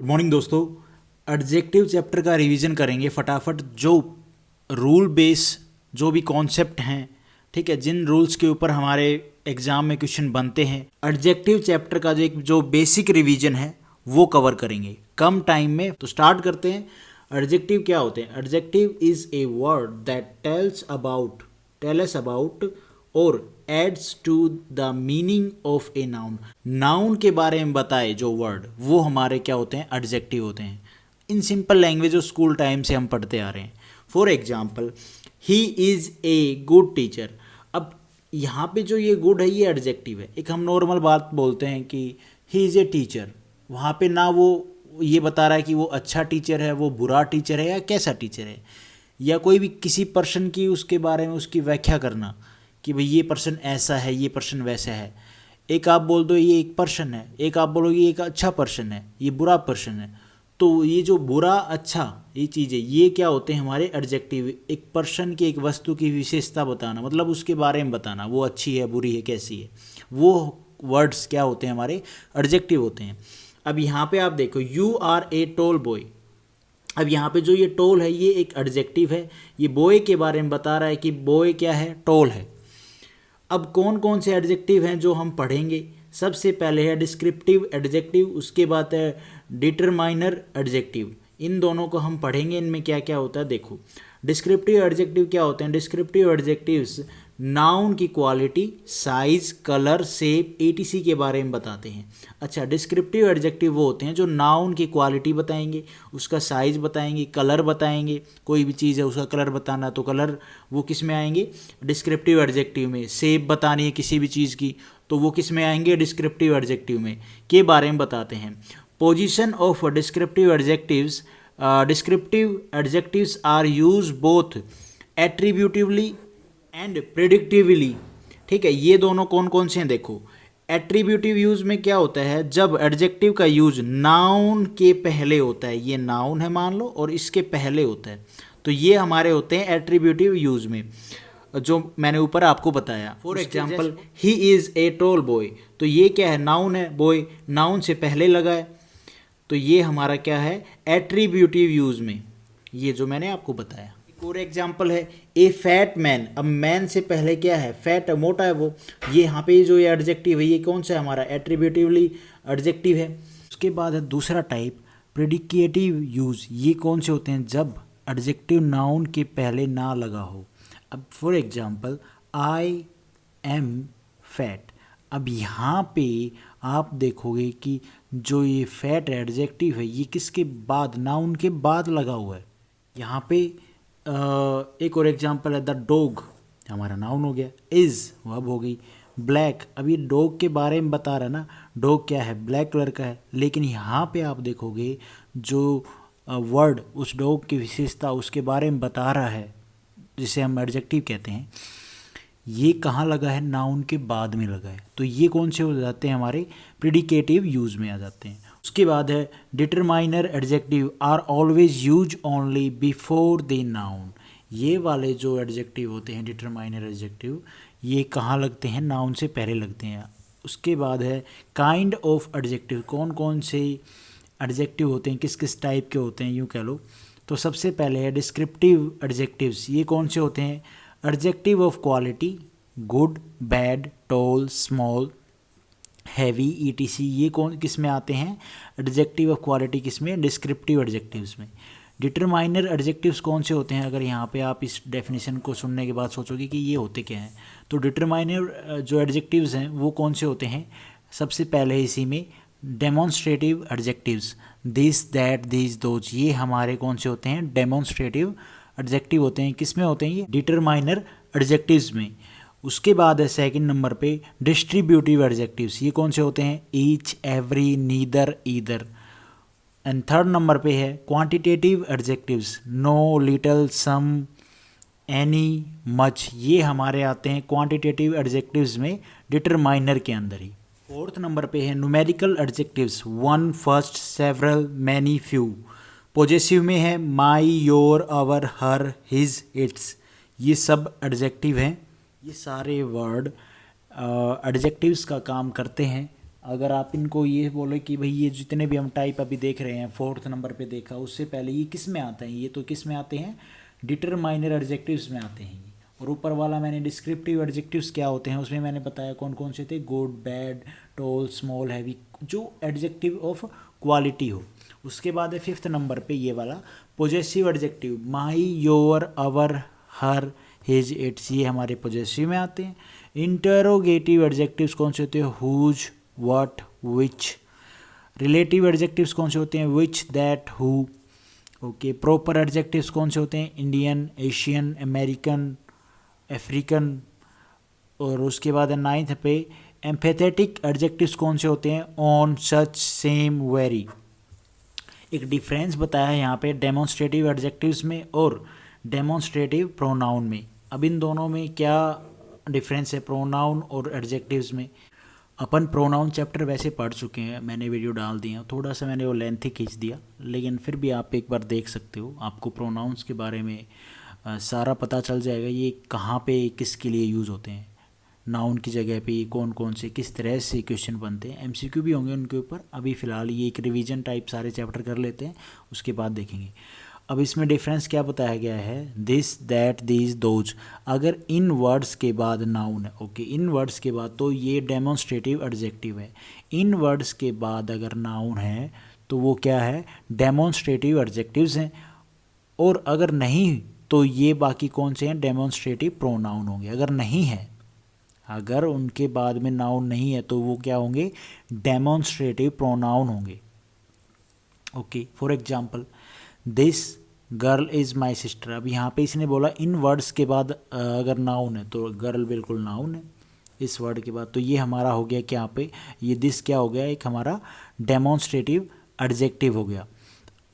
Good morning दोस्तों। Adjective chapter का revision करेंगे फटाफट। जो रूल बेस जो भी कॉन्सेप्ट हैं, ठीक है, जिन रूल्स के ऊपर हमारे एग्जाम में क्वेश्चन बनते हैं, एडजेक्टिव चैप्टर का जो बेसिक रिवीजन है वो कवर करेंगे कम टाइम में। तो स्टार्ट करते हैं। एडजेक्टिव क्या होते हैं? Adjective is a word that tell us about और adds to the meaning of a noun. Noun के बारे में बताए जो वर्ड, वो हमारे क्या होते हैं? एडजेक्टिव होते हैं। इन सिंपल लैंग्वेज जो स्कूल टाइम से हम पढ़ते आ रहे हैं। For example, he is a good teacher. अब यहाँ पे जो ये गुड है ये एडजेक्टिव है। एक हम नॉर्मल बात बोलते हैं कि ही इज़ ए टीचर, वहाँ पे ना वो ये बता रहा है कि वो अच्छा टीचर है, वो बुरा टीचर है या कैसा टीचर है, या कोई भी किसी पर्सन की उसके बारे में उसकी व्याख्या करना कि भाई ये पर्सन ऐसा है, ये पर्सन वैसा है। एक आप बोल दो ये एक पर्सन है, एक आप बोलोगे ये एक अच्छा पर्सन है, ये बुरा पर्सन है। तो ये जो बुरा अच्छा ये चीज़ें, ये क्या होते हैं? हमारे एडजेक्टिव। एक पर्सन की, एक वस्तु की विशेषता बताना, मतलब उसके बारे में बताना, वो अच्छी है, बुरी है, कैसी है, वो वर्ड्स क्या होते हैं? हमारे एडजेक्टिव होते हैं। अब यहाँ पे आप देखो, you are a tall boy. अब यहाँ पे जो ये टॉल है ये एक एडजेक्टिव है। ये बॉय के बारे में बता रहा है कि बॉय क्या है? टॉल है। अब कौन कौन से एडजेक्टिव हैं जो हम पढ़ेंगे? सबसे पहले है डिस्क्रिप्टिव एडजेक्टिव, उसके बाद है डिटरमाइनर एडजेक्टिव। इन दोनों को हम पढ़ेंगे। इनमें क्या क्या होता है देखो। डिस्क्रिप्टिव एडजेक्टिव क्या होते हैं? डिस्क्रिप्टिव एडजेक्टिव्स नाउन की quality, size, colour, shape, ETC के बारे में बताते हैं। अच्छा, डिस्क्रिप्टिव एडजेक्टिव वो होते हैं जो नाउन की क्वालिटी बताएंगे, उसका साइज बताएंगे, कलर बताएंगे। कोई भी चीज़ है उसका कलर बताना, तो कलर वो किस में आएंगे? डिस्क्रिप्टिव एडजेक्टिव में। शेप बतानी है किसी भी चीज़ की, तो वो किस में आएंगे? डिस्क्रिप्टिव एडजेक्टिव में के बारे में बताते हैं। Position of descriptive adjectives. Descriptive adjectives are use both attributively and predicatively. ठीक है, ये दोनों कौन कौन से हैं देखो। एट्रीब्यूटिव यूज में क्या होता है? जब एडजेक्टिव का यूज नाउन के पहले होता है, ये नाउन है मान लो और इसके पहले होता है, तो ये हमारे होते हैं एट्रीब्यूटिव यूज में, जो मैंने ऊपर आपको बताया। For example, he is a tall boy, तो ये क्या है? नाउन है, बॉय नाउन से पहले लगा है, तो ये हमारा क्या है? एट्रीब्यूटिव यूज में, ये जो मैंने आपको बताया। एक और एग्जाम्पल है ए फैट मैन। अब मैन से पहले क्या है? फैट, मोटा है वो। ये यहाँ पे जो ये एडजेक्टिव है ये कौन सा है? हमारा एट्रीब्यूटिवली एडजेक्टिव है। उसके बाद है दूसरा टाइप, प्रेडिकेटिव यूज। ये कौन से होते हैं? जब एडजेक्टिव नाउन के पहले ना लगा हो। अब for example, I am fat. अब यहाँ पे आप देखोगे कि जो ये फैट एडजेक्टिव है ये किसके बाद? नाउन के बाद लगा हुआ है। यहाँ पे एक और एग्जांपल है द डॉग, हमारा नाउन हो गया। इज़ अब हो गई। ब्लैक, अभी डॉग के बारे में बता रहा है ना, डॉग क्या है? ब्लैक कलर का है। लेकिन यहाँ पे आप देखोगे जो वर्ड उस डॉग की विशेषता उसके बारे में बता रहा है, जिसे हम एडजेक्टिव कहते हैं, ये कहाँ लगा है? नाउन के बाद में लगा है। तो ये कौन से हो जाते हैं? हमारे प्रेडिकेटिव यूज में आ जाते हैं। उसके बाद है determiner adjective are always use only before the noun. ये वाले जो एडजेक्टिव होते हैं डिटरमाइनर एडजेक्टिव, ये कहाँ लगते हैं? नाउन से पहले लगते हैं। उसके बाद है काइंड ऑफ एडजेक्टिव। कौन कौन से एडजेक्टिव होते हैं, किस किस टाइप के होते हैं, यूँ कह लो। तो सबसे पहले है डिस्क्रिप्टिव एडजेक्टिव्स। ये कौन से होते हैं? Adjective of quality, good, bad, tall, small, heavy, ETC. ये कौन किस में आते हैं? एडजेक्टिव ऑफ क्वालिटी किस में? डिस्क्रिप्टिव एडजेक्टिव्स में। डिटरमाइनर एडजेक्टिव्स कौन से होते हैं? अगर यहाँ पे आप इस डेफिनेशन को सुनने के बाद सोचोगे कि ये होते क्या हैं, तो डिटरमाइनर जो एडजेक्टिव्स हैं वो कौन से होते हैं? सबसे पहले इसी में demonstrative adjectives, this, that, this, those. ये हमारे कौन से होते हैं? डेमोन्स्ट्रेटिव एडजेक्टिव होते हैं। किस में होते हैं? ये डिटरमाइनर एडजेक्टिव्स में। उसके बाद है सेकंड नंबर पे डिस्ट्रीब्यूटिव एडजेक्टिव्स। ये कौन से होते हैं? Each, every, neither, either. And third number पे है क्वांटिटेटिव एडजेक्टिव्स, नो, लिटल, सम, एनी, मच। ये हमारे आते हैं क्वांटिटेटिव एडजेक्टिव्स में, डिटरमाइनर के अंदर ही। फोर्थ नंबर पे है numerical adjectives, one, first, several, many, few. Possessive में है my, your, our, her, his, its. ये सब एडजेक्टिव हैं। ये सारे वर्ड एडजेक्टिव्स का काम करते हैं। अगर आप इनको ये बोले कि भाई ये जितने भी हम टाइप अभी देख रहे हैं 4th नंबर पे देखा, उससे पहले ये किस में आते हैं, ये तो किस में आते हैं, डिटरमाइनर एडजेक्टिव्स में आते हैं ये। और ऊपर वाला मैंने डिस्क्रिप्टिव एडजेक्टिव्स क्या होते हैं उसमें मैंने बताया कौन कौन से थे, good, bad, tall, small, heavy, जो एडजेक्टिव ऑफ क्वालिटी हो। उसके बाद है 5th नंबर पे ये वाला possessive adjective, my, your, our, her, his, its, ये हमारे पॉजेसिव में आते हैं। इंटरोगेटिव एडजेक्टिव्स कौन से होते हैं, whose, what, which. Relative adjectives कौन से होते हैं, which, that, who. Okay, proper adjectives कौन से होते हैं, इंडियन, एशियन, अमेरिकन, अफ्रीकन। और उसके बाद 9th पे एम्पैथेटिक एडजेक्टिव्स कौन से होते हैं, ऑन, सच, सेम, वेरी। एक डिफरेंस बताया है यहाँ पे डेमोन्स्ट्रेटिव एडजेक्टिव्स में और डेमोन्स्ट्रेटिव प्रोनाउन में। अब इन दोनों में क्या डिफरेंस है, प्रोनाउन और एडजेक्टिव्स में। अपन प्रोनाउन चैप्टर वैसे पढ़ चुके हैं, मैंने वीडियो डाल दिया, थोड़ा सा मैंने वो लेंथी खींच दिया, लेकिन फिर भी आप एक बार देख सकते हो, आपको प्रोनाउंस के बारे में सारा पता चल जाएगा, ये कहाँ पे किसके लिए यूज़ होते हैं, नाउन की जगह पे कौन कौन से किस तरह से क्वेश्चन बनते हैं, एमसीक्यू भी होंगे उनके ऊपर। अभी फ़िलहाल ये एक रिवीजन टाइप सारे चैप्टर कर लेते हैं, उसके बाद देखेंगे। अब इसमें डिफरेंस क्या बताया गया है, दिस, दैट, दीज, दोज। अगर इन वर्ड्स के बाद नाउन है, ओके, इन वर्ड्स के बाद तो ये डेमोन्स्ट्रेटिव एडजेक्टिव है। इन वर्ड्स के बाद अगर नाउन है तो वो क्या है, डेमोन्स्ट्रेटिव एडजेक्टिव्स हैं। और अगर नहीं तो ये बाकी कौन से हैं, डेमोन्स्ट्रेटिव प्रोनाउन होंगे। अगर नहीं है, अगर उनके बाद में नाउन नहीं है तो वो क्या होंगे, डेमोन्स्ट्रेटिव प्रोनाउन होंगे। Okay, for example this girl is my sister. अब यहाँ पे इसने बोला इन वर्ड्स के बाद अगर नाउन है तो गर्ल बिल्कुल नाउन है इस वर्ड के बाद, तो ये हमारा हो गया क्या, यहाँ पे ये दिस क्या हो गया, एक हमारा डेमोन्स्ट्रेटिव एडजेक्टिव हो गया।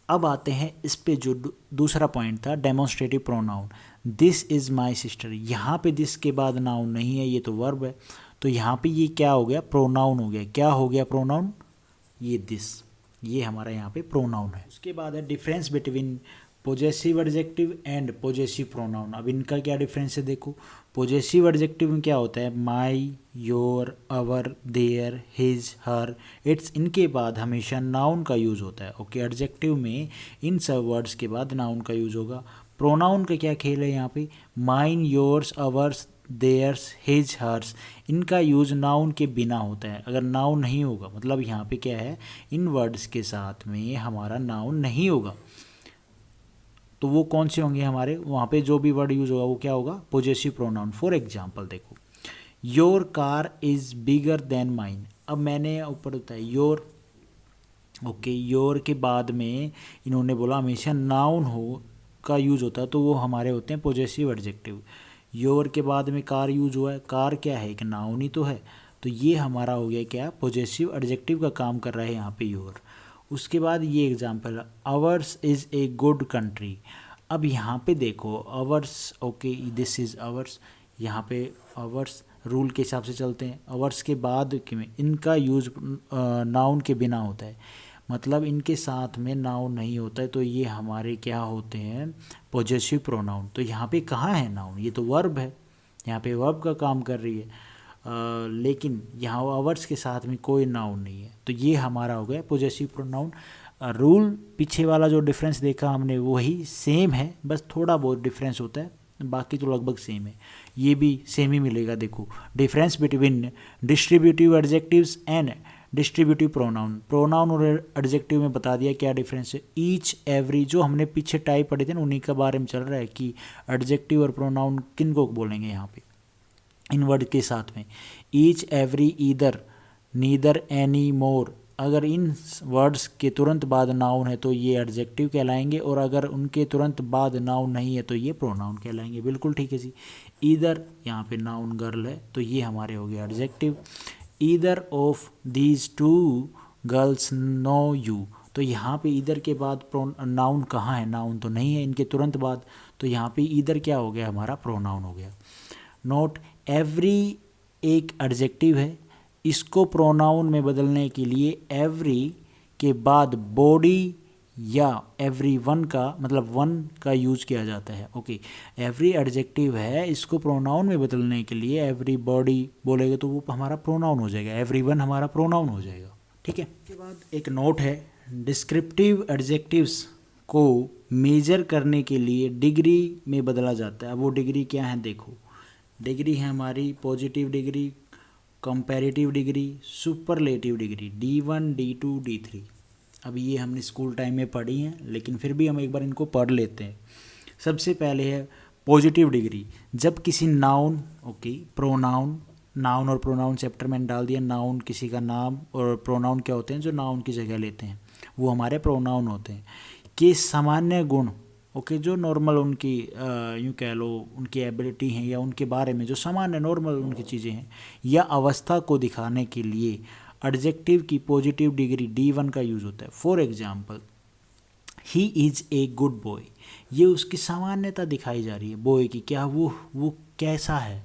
अब आते हैं इस पे जो दूसरा पॉइंट था, demonstrative pronoun, this is my sister. यहाँ पे दिस के बाद नाउन नहीं है, ये तो वर्ब है, तो यहाँ पे ये क्या हो गया, प्रोनाउन हो गया। क्या हो गया प्रोनाउन, ये दिस, ये हमारा यहाँ पे प्रोनाउन है। उसके बाद है difference between possessive adjective and possessive pronoun. अब इनका क्या डिफरेंस है, देखो पॉजेसिव एडजेक्टिव में क्या होता है, my, your, our, their, his, her, its, इनके बाद हमेशा नाउन का यूज़ होता है। ओके, एडजेक्टिव में इन सब वर्ड्स के बाद नाउन का यूज़ होगा। प्रोनाउन का क्या खेल है यहाँ पे, mine, yours, ours, theirs, his, hers, इनका यूज़ नाउन के बिना होता है। अगर नाउन नहीं होगा, मतलब यहाँ पे क्या है, इन वर्ड्स के साथ में हमारा नाउन नहीं होगा, तो वो कौन से होंगे हमारे, वहाँ पे जो भी वर्ड यूज़ होगा वो क्या होगा, पॉजेसिव प्रोनाउन। फॉर एग्जांपल देखो, your car is bigger than mine. अब मैंने ऊपर होता है योर, ओके, योर के बाद में इन्होंने बोला हमेशा नाउन हो का यूज़ होता है, तो वो हमारे होते हैं पॉजेसिव एडजेक्टिव। योर के बाद में कार यूज हुआ है, कार क्या है, एक नाउन ही तो है, तो ये हमारा हो गया क्या, पॉजेसिव एडजेक्टिव का काम कर रहा है यहाँ पे योर। उसके बाद ये example, hours is a good country. अब यहाँ पे देखो hours, okay, this is hours, यहाँ पे आवर्स रूल के हिसाब से चलते हैं। आवर्स के बाद में इनका यूज़ नाउन के बिना होता है, मतलब इनके साथ में नाउन नहीं होता है, तो ये हमारे क्या होते हैं, पॉजेसिव प्रोनाउन। तो यहाँ पे कहाँ है नाउन, ये तो वर्ब है, यहाँ पे वर्ब का काम कर रही है, लेकिन यहाँ आवर्स के साथ में कोई नाउन नहीं है, तो ये हमारा हो गया पॉजेसिव प्रोनाउन। रूल पीछे वाला जो डिफरेंस देखा हमने वही सेम है, बस थोड़ा बहुत डिफरेंस होता है, बाकी तो लगभग सेम है। ये भी सेम ही मिलेगा। देखो difference between distributive adjectives and distributive pronoun. Pronoun और एडजेक्टिव में बता दिया क्या डिफरेंस है। ईच, एवरी, जो हमने पीछे टाइप पढ़े थे ना उन्हीं के बारे में चल रहा है कि एडजेक्टिव और प्रोनाउन किन को बोलेंगे यहाँ पे इन वर्ड के साथ में। Each, every, either, neither, any, more, अगर इन वर्ड्स के तुरंत बाद नाउन है तो ये एडजेक्टिव कहलाएंगे, और अगर उनके तुरंत बाद नाउन नहीं है तो ये प्रोनाउन कहलाएंगे। बिल्कुल ठीक है जी। ईदर, यहाँ पे नाउन गर्ल है तो ये हमारे हो गए adjective. Either of these two girls know you, तो यहाँ पे ईदर के बाद नाउन कहाँ है, नाउन तो नहीं है इनके तुरंत बाद, तो यहाँ पे ईदर क्या हो गया, हमारा प्रोनाउन हो गया। नोट, एवरी एक एडजेक्टिव है, इसको प्रोनाउन में बदलने के लिए एवरी के बाद बॉडी या एवरी वन का मतलब वन का यूज किया जाता है। ओके, एवरी एडजेक्टिव है, इसको प्रोनाउन में बदलने के लिए एवरी बॉडी बोलेगा तो वो हमारा प्रोनाउन हो जाएगा, एवरी वन हमारा प्रोनाउन हो जाएगा। ठीक है, उसके बाद एक नोट है, डिस्क्रिप्टिव एडजेक्टिव्स को मेजर करने के लिए डिग्री में बदला जाता है। अब वो डिग्री क्या है देखो, डिग्री है हमारी positive degree, comparative degree, superlative degree, D1 D2 D3। अब ये हमने स्कूल टाइम में पढ़ी हैं, लेकिन फिर भी हम एक बार इनको पढ़ लेते हैं। सबसे पहले है पॉजिटिव डिग्री, जब किसी नाउन, ओके प्रोनाउन, नाउन और प्रोनाउन चैप्टर में डाल दिया, नाउन किसी का नाम और प्रोनाउन क्या होते हैं जो नाउन की जगह लेते हैं, वो हमारे प्रोनाउन होते हैं, के सामान्य गुण, ओके जो नॉर्मल उनकी यूँ कह लो उनकी एबिलिटी हैं या उनके बारे में जो सामान्य नॉर्मल उनकी चीज़ें हैं या अवस्था को दिखाने के लिए एडजेक्टिव की पॉजिटिव डिग्री D1 का यूज़ होता है। For example, he is a good boy, ये उसकी सामान्यता दिखाई जा रही है बॉय की, क्या वो कैसा है,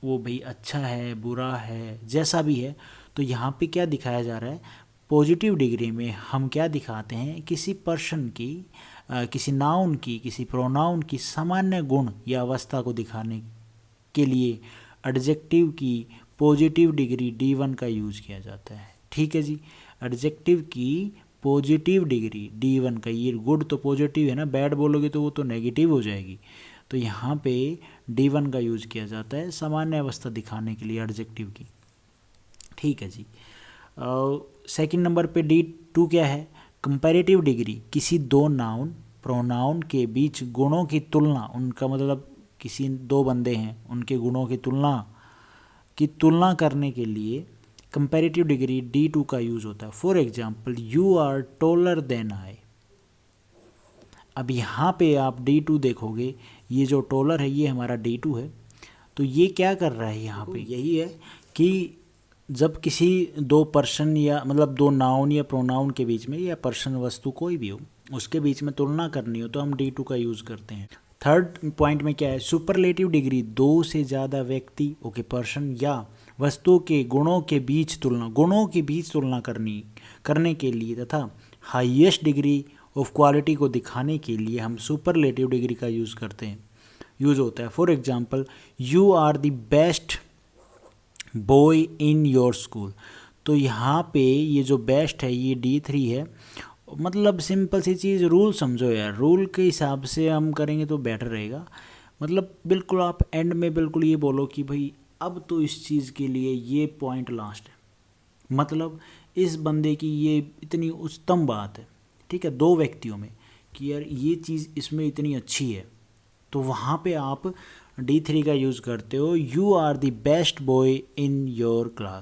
वो भाई अच्छा है बुरा है जैसा भी है। तो यहाँ पे क्या दिखाया जा रहा है, पॉजिटिव डिग्री में हम क्या दिखाते हैं, किसी पर्सन की किसी नाउन की किसी प्रोनाउन की सामान्य गुण या अवस्था को दिखाने के लिए एडजेक्टिव की पॉजिटिव डिग्री D1 का यूज़ किया जाता है। ठीक है जी, एडजेक्टिव की पॉजिटिव डिग्री D1 का, ये गुड तो पॉजिटिव है ना, बैड बोलोगे तो वो तो नेगेटिव हो जाएगी, तो यहाँ पे D1 का यूज़ किया जाता है सामान्य अवस्था दिखाने के लिए एडजेक्टिव की। ठीक है जी, सेकंड नंबर पे D2 क्या है, कंपैरेटिव डिग्री, किसी दो नाउन प्रोनाउन के बीच गुणों की तुलना, उनका मतलब किसी दो बंदे हैं उनके गुणों की तुलना करने के लिए कंपैरेटिव डिग्री D2 का यूज़ होता है। For example, you are taller than I. अब यहाँ पे आप D2 देखोगे, ये जो टॉलर है ये हमारा D2 है, तो ये क्या कर रहा है यहाँ पे, यही है कि जब किसी दो पर्सन या मतलब दो नाउन या प्रोनाउन के बीच में या पर्सन वस्तु कोई भी हो उसके बीच में तुलना करनी हो तो हम D2 का यूज़ करते हैं। थर्ड पॉइंट में क्या है, सुपरलेटिव डिग्री, दो से ज़्यादा व्यक्ति, ओके पर्सन या वस्तुओं के गुणों के बीच तुलना करने के लिए तथा हाईएस्ट डिग्री ऑफ क्वालिटी को दिखाने के लिए हम सुपरलेटिव डिग्री का यूज़ होता है। For example, you are the best boy in your school. तो यहाँ पे ये जो बेस्ट है ये D3 है, मतलब सिंपल सी चीज़, रूल समझो यार, रूल के हिसाब से हम करेंगे तो बेटर रहेगा। मतलब बिल्कुल आप एंड में बिल्कुल ये बोलो कि भाई अब तो इस चीज़ के लिए ये पॉइंट लास्ट है, मतलब इस बंदे की ये इतनी उत्तम बात है, ठीक है, दो व्यक्तियों में कि यार ये चीज़ इसमें इतनी अच्छी है, तो वहाँ पे आप D3 का यूज़ करते हो, you are the best boy in your class.